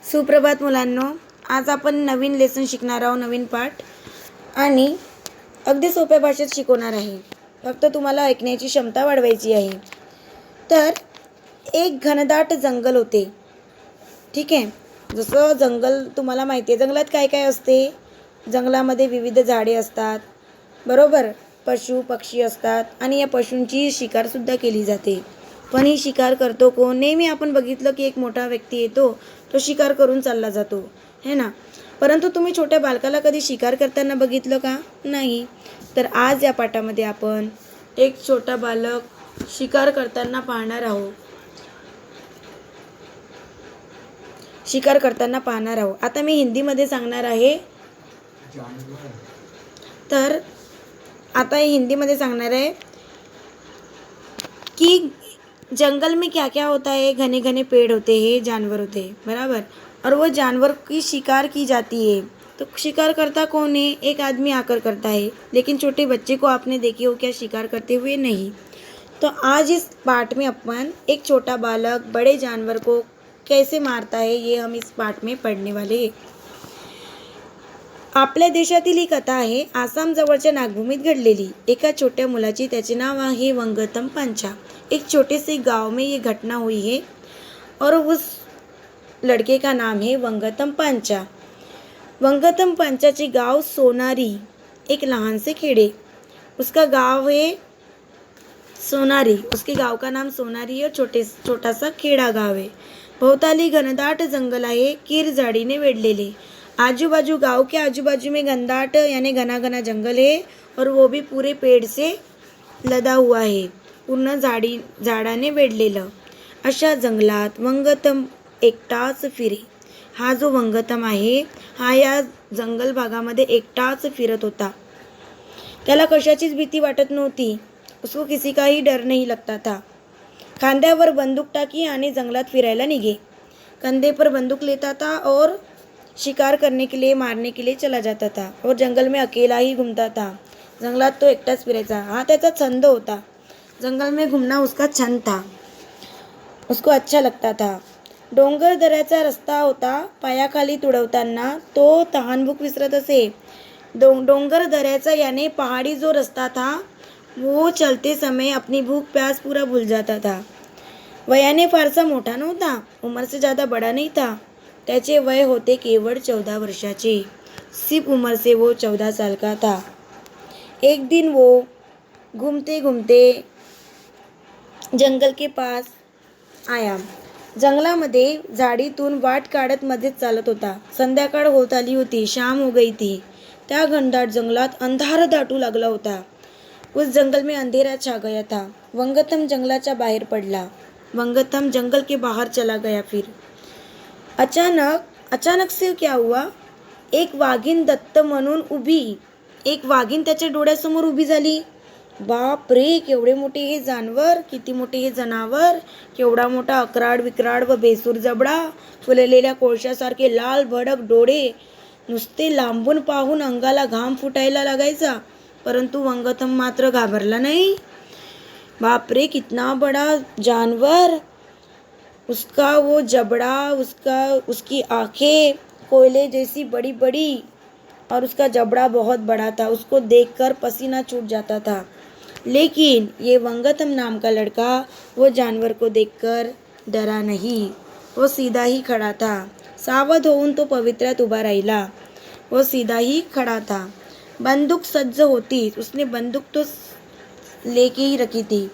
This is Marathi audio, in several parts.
सुप्रभात मुलांनो, आज आपण नवीन लेसन शिकणार आहोत, नवीन पाठ आणि अगदी सोप्या भाषेत शिकवणार आहे. फक्त तुम्हाला ऐकण्याची क्षमता वाढवायची आहे. तर एक घनदाट जंगल होते. ठीक आहे. जसं जंगल तुम्हाला माहिती आहे, जंगलात काय काय असते. जंगलामध्ये विविध झाडे असतात, बरोबर. पशु पक्षी असतात आणि या पशूंची शिकारसुद्धा केली जाते. पण ही शिकार करतो कोण? नेहमी आपण बघितलं की एक मोठा व्यक्ती येतो, तो शिकार करून चालला जातो, है ना. परंतु तुम्ही छोट्या बालकाला कधी शिकार करताना बघितलं का? नाही. तर आज या पाठामध्ये आपण एक छोटा बालक शिकार करताना पाहणार आहोत. आता मी हिंदीमध्ये सांगणार आहे. तर आता हिंदीमध्ये सांगणार आहे कि जंगल में क्या क्या होता है. घने घने पेड़ होते हैं, जानवर होते हैं, बराबर. और वो जानवर की शिकार की जाती है. तो शिकार करता कौन है? एक आदमी आकर करता है. लेकिन छोटे बच्चे को आपने देखे हो क्या शिकार करते हुए? नहीं. तो आज इस पाठ में अपन एक छोटा बालक बड़े जानवर को कैसे मारता है, ये हम इस पाठ में पढ़ने वाले हैं. आपल्या देशातील ही कथा आहे आसाम जवळच्या नागभूमीत घडलेली. एका छोट्या मुलाची, त्याचे नाव आहे वंगतम पांचा. एक छोटे से गांव में ये घटना हुई है और उस लड़के का नाम है वंगतम पांचा. वंगतम पांचाचे गाव सोनारी, एक लहान से खेड़े. उसका गाव है सोनारी, उसके गाव का नाम सोनारी है और छोटा सा खेड़ा गाव है. भोवताली घनदाट जंगल आहे, कीर झाडीने वेढलेले. आजूबाजू, गांव के आजूबाजू में घनदाट यानी घना घना जंगल है और वो भी पूरे पेड़ से लदा हुआ है, पूर्ण झाडाने वेढलेलं. अशा जंगलात वंगतम एकटाच फिरे. हा जो वंगतम आहे, हा या जंगल भागामध्ये एकटाच फिरत होता. त्याला कशाचीच भीती वाटत नव्हती. उसको किसी का ही डर नहीं लगता था. खांद्यावर बंदूक टाकी आणि जंगलात फिरायला निघे. कंधे पर बंदूक लेता था और शिकार करने के लिए, मारने के लिए चला जाता था. और जंगल में अकेला ही घूमता था. जंगलात तो एकटाच फिरायचा. हा त्याचा छंद होता. जंगल में घूमना उसका छंद था, उसको अच्छा लगता था. डोंगर दऱ्याचा रस्ता होता. पायाखाली तुडवताना तो तहानभूक विसरत असे. डोंगर दऱ्याचा यानी पहाड़ी जो रास्ता था, वो चलते समय अपनी भूख प्यास पूरा भूल जाता था. वयाने फारसा मोठा नव्हता, उम्र से ज़्यादा बड़ा नहीं था. त्याचे वय होते केवळ 14 वर्षाचे. सिर्फ उम्र से वो 14 साल का था. एक दिन वो घूमते घूमते जंगल के पास आया. जंगलामध्ये झाडीतून वाट काढत मध्येच चालत होता. संध्याकाळ होत आली होती, शाम हो गई थी. त्या घनदाट जंगलात अंधार दाटू लागला होता. उस जंगल में अंधेरा छा गया था. वंगतम जंगलाच्या बाहेर पडला. वंगतम जंगल के बाहर चला गया. फिर अचानक से क्या हुआ? एक वाघीण दत्त म्हणून उभी, एक वाघीण त्याच्या डोळ्यासमोर उभी झाली. बाप रे, केवढे मोठे हे जानवर, किती मोठे हे जनावर. केवढा मोठा अकराड विक्राड व बेसूर जबडा, फुललेल्या कोळशासारखे लाल भडक डोळे. नुसते लांबून पाहून अंगाला घाम फुटायला लागायचा. परंतु वंगतम मात्र घाबरला नाही. बाप रे, कितना बड़ा जानवर. उसका वो जबड़ा, उसकी आंखें कोयले जैसी बड़ी बड़ी और उसका जबड़ा बहुत बड़ा था. उसको देखकर पसीना छूट जाता था. लेकिन ये वंगतम नाम का लड़का वो जानवर को देखकर डरा नहीं. वो सीधा ही खड़ा था. सावध होऊन तो पवित्र्यात उभा राहिला. वो सीधा ही खड़ा था. बंदूक सज्ज होती. उसने बंदूक तो लेके ही रखी थी.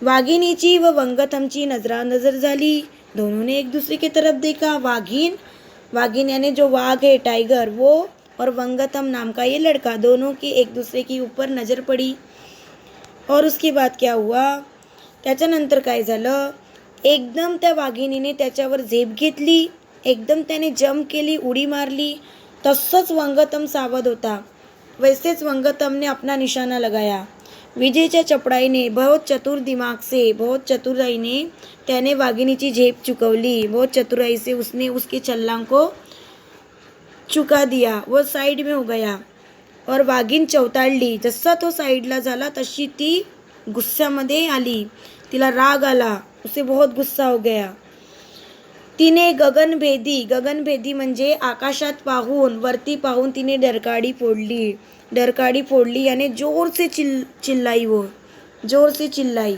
वाघिणीची व वंगतमची नजरानजर झाली. दोनों ने एक दूसरे की तरफ देखा. वाघिन यानी जो वाघ है, टाइगर, वो और वंगतम नाम का ये लड़का, दोनों की एक दूसरे की ऊपर नजर पड़ी. और उसके बाद क्या हुआ? त्याच्यानंतर काय झालं? एकदम त्या वाघिणीने त्याच्यावर झेप घेतली. एकदम त्याने जंप केली, उडी मारली. तसंच वंगतम सावध होता. वैसेच वंगतम ने अपना निशाना लगाया. विजयच्या चपड़ाईने, बहुत चतुर दिमाग से, बहुत चतुराई ने त्याने वाघिणीची झेप चुकवली. बहुत चतुराई से उसने उसके छल्लांग को चुका दिया. वो साइड में हो गया. और वाघीण चवताळली. जसा तो साईडला झाला तशी ती गुस्स्यामध्ये आली. तिला राग आला. उसे बहुत गुस्सा हो गया. तिने गगनभेदी म्हणजे आकाशात पाहून, वरती पाहून तिने डरकाळी फोडली याने जोर से चिल्लाई,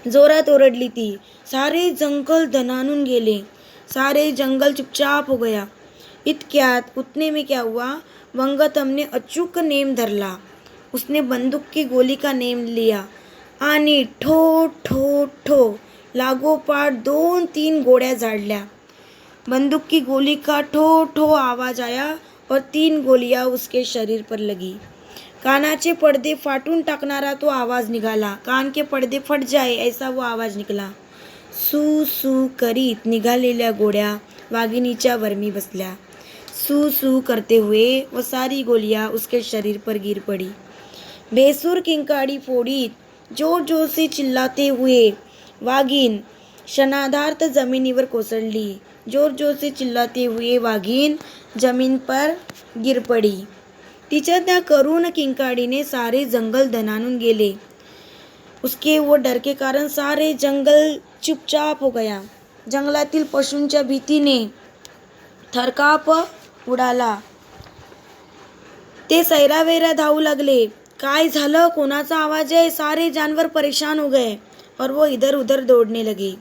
जोरात ओरडली ती. सारे जंगल दणाणून गेले, सारे जंगल चुपचाप हो गया. इतक्यात उतने में क्या हुआ, वंगतम ने अचूक नेम धरला. उसने बंदूक की गोली का नेम लिया आणि ठो ठो ठो लागोपाठ 2-3 गोळ्या झाडल्या. बंदूक की गोली का ठो ठो आवाज आया और 3 गोलियां उसके शरीर पर लगी. कानाचे पडदे फाटून टाकणारा तो आवाज निघाला. कान के पडदे फट जाए ऐसा वो आवाज निकला. सू सू करीत निघालेल्या गोळ्या वाघिणीच्या वर्मी बसल्या. सू सू करते हुए वो सारी गोलियां उसके शरीर पर गिर पड़ी. बेसुर किंकाळी फोडीत जोर जोर से चिल्लाते हुए वाघीण क्षणार्धात जमिनीवर कोसळली. जोर जोर से चिल्लाते हुए वाघीण जमीन पर गिर पड़ी. तिच्या त्या करुण किंकाळीने सारे जंगल दणाणून गेले. उसके वो डर के कारण सारे जंगल चुपचाप हो गया. जंगलातील पशूंच्या भीतीने थरकाप उडाला. ते सैरावैरा धावू लागले. काय झालं, कोणाचा आवाज आहे? सारे जानवर परेशान हो गए और वो इधर उधर दौड़ने लगे.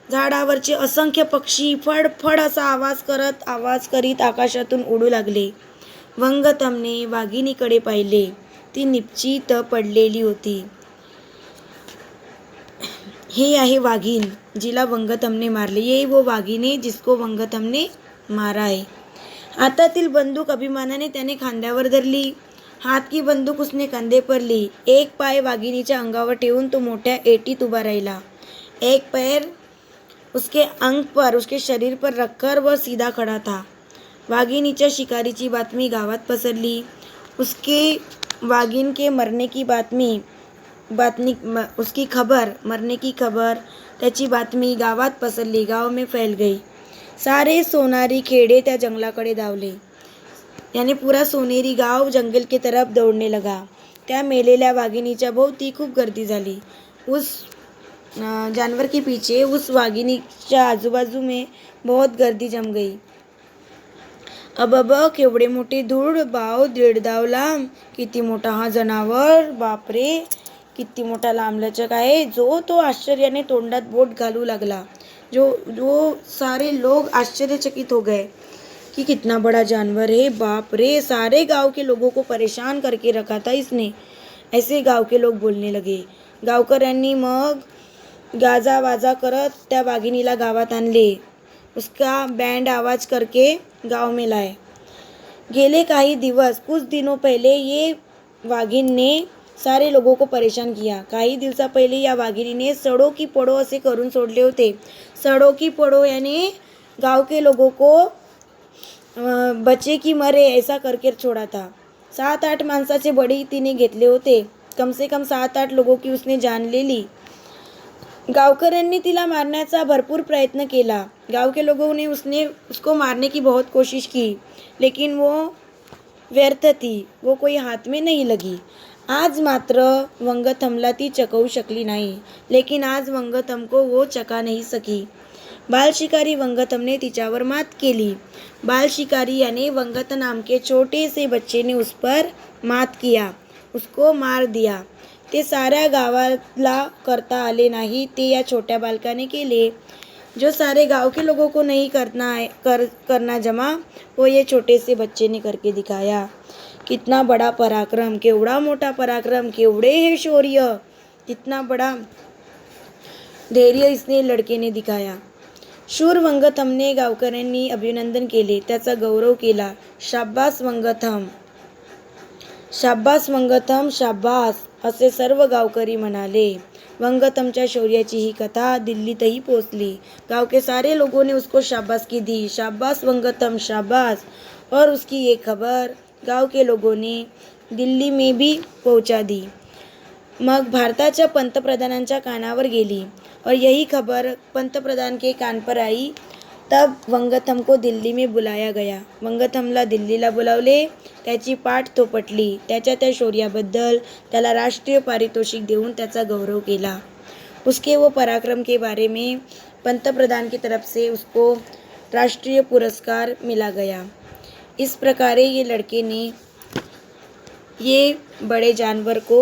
झाडावरचे असंख्य पक्षी फड फड असा आवाज करीत आकाशातून उडू लागले. वंगतमने वाघिणीकडे पाहिले. ती निपचित पडलेली होती. हे आहे वाघीण जिला वंगतमने मारले. ये वो वाघीण है जिसको वंगतमने मारा है. हातातील बंदूक अभिमानाने त्याने खांद्यावर धरली. हात की बंदूक उसने कंधे पर ली. एक पाय वाघिणीच्या अंगावर ठेवून तो मोठ्या एटीत उभा राहिला. एक पैर उसके अंग पर, उसके शरीर पर रखकर वह सीधा खड़ा था. वाघिणीच्या शिकारीची बातमी गावात पसरली. उसके वाघिण के मरने की मरने की खबर त्याची बातमी गावात पसरली. गाव में फैल गई. सारे सोनारी खेड़े त्या जंगलाकडे धावले. यानी पूरा सोनेरी गाव जंगल की तरफ दौड़ने लगा. त्या मेलेल्या वाघिणीच्या भोवती खूप गर्दी झाली. उस जानवर के पीछे उस वाघिणीच्या आजूबाजू में बहुत गर्दी जम गई. अब केवढे मोठे धूळ, बाव 1.5 धाव लांब. किती मोठा हा जनावर, बापरे किती मोठा लांबलचक आहे. जो तो आश्चर्याने तोंडात बोट घालू लागला. जो सारे लोग आश्चर्यचकित हो गए कि कितना बड़ा जानवर है, बाप रे, सारे गांव के लोगों को परेशान करके रखा था इसने. ऐसे गांव के लोग बोलने लगे. गावकऱ्यांनी मग गाजावाजा करत त्या वाघिणीला गावात आणले. उसका बैंड आवाज करके गांव में लाए. गेले काही दिवस, कुछ दिनों पहले ये वाघिण ने सारे लोगों को परेशान किया. काही दिवसा पहिले या वाघिणीने सडो की पडो असे करून सोडले होते. सडो की पडो यानी गांव के लोगों को बचे की मरे ऐसा करके छोड़ा था. 7-8 माणसाचे बळी तिने घेतले होते. कम से कम 7-8 लोगों की उसने जान ले ली. गावकऱ्यांनी तिला मारण्याचा भरपूर प्रयत्न केला. गांव के लोगों ने उसको मारने की बहुत कोशिश की, लेकिन वो व्यर्थ थी. वो कोई हाथ में नहीं लगी. आज मात्र वंगथमला ती चकवू शकली नाही. लेकिन आज वंगथम को वो चका नहीं सकी. बाल शिकारी वंगथम ने तिच्यावर मात केली. बाल शिकारी यानी वंगत नाम के छोटे से बच्चे ने उस पर मात किया, उसको मार दिया. ते साऱ्या गावाला करता आले नाही, ते या छोट्या बालकाने केले. जो सारे गांव के लोगों को नहीं करना जमा, वो ये छोटे से बच्चे ने करके दिखाया. कितना बड़ा पराक्रम, केवढा मोठा पराक्रम, केवढे हे शौर्य, कितना बड़ा धैर्य इसने लड़के ने दिखाया. शूर वंगथमने गावकऱ्यांनी अभिनंदन केले, त्याचा गौरव केला. शाब्बास वंगथम, शाब्बास वंगथम, शाब्बास असे सर्व गावकरी म्हणाले. वंगथमच्या शौर्याची ही कथा दिल्लीतही पोहोचली. गांव के सारे लोगों ने उसको शाबासकी दी. शाब्बास वंगथम, शाब्बास. और उसकी ये खबर गांव के लोगों ने दिल्ली में भी पहुंचा दी. मग भारताच्या पंतप्रधानांच्या कानावर गेली और यही खबर पंतप्रधान के कान पर आई. तब वंगथम को दिल्ली में बुलाया गया. वंगथमला दिल्लीला बुलावले. त्याची पाठ थोपटली. त्याच्या त्या शौर्याबद्दल त्याला राष्ट्रीय पारितोषिक देऊन त्याचा गौरव केला. उसके वो पराक्रम के बारे में पंतप्रधान की तरफ से उसको राष्ट्रीय पुरस्कार मिला गया। इस प्रकार ये लड़के ने ये बड़े जानवर को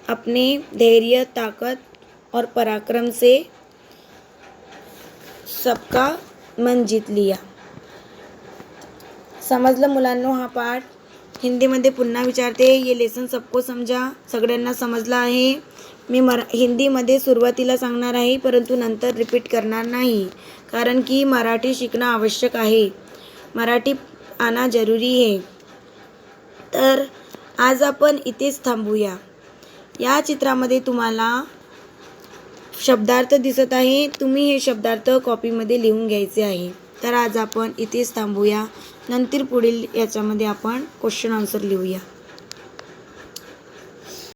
अपने धैर्य, ताकत और पराक्रम से सबका मन जीत लिया। समजलं मुलांनो हा पाठ? हिंदीमध्ये पुन्हा विचारते, ये लेसन सबको समजा? सगळ्यांना समजला आहे? मी हिंदीमध्ये सुरुवातीला सांगणार आहे, परंतु नंतर रिपीट करणार नाही, कारण की मराठी शिकणं आवश्यक आहे, मराठी आना जरुरी आहे। तर आज आपण इथेच थांबूया। या चित्रामध्ये तुम्हाला शब्दार्थ दिसत आहे, तुम्ही हे शब्दार्थ कॉपीमध्ये लिहून घ्यायचे आहे। तर आज आपण इथेच थांबूया, नंतर पुढील याच्यामध्ये आपण क्वेश्चन आन्सर लिहूया।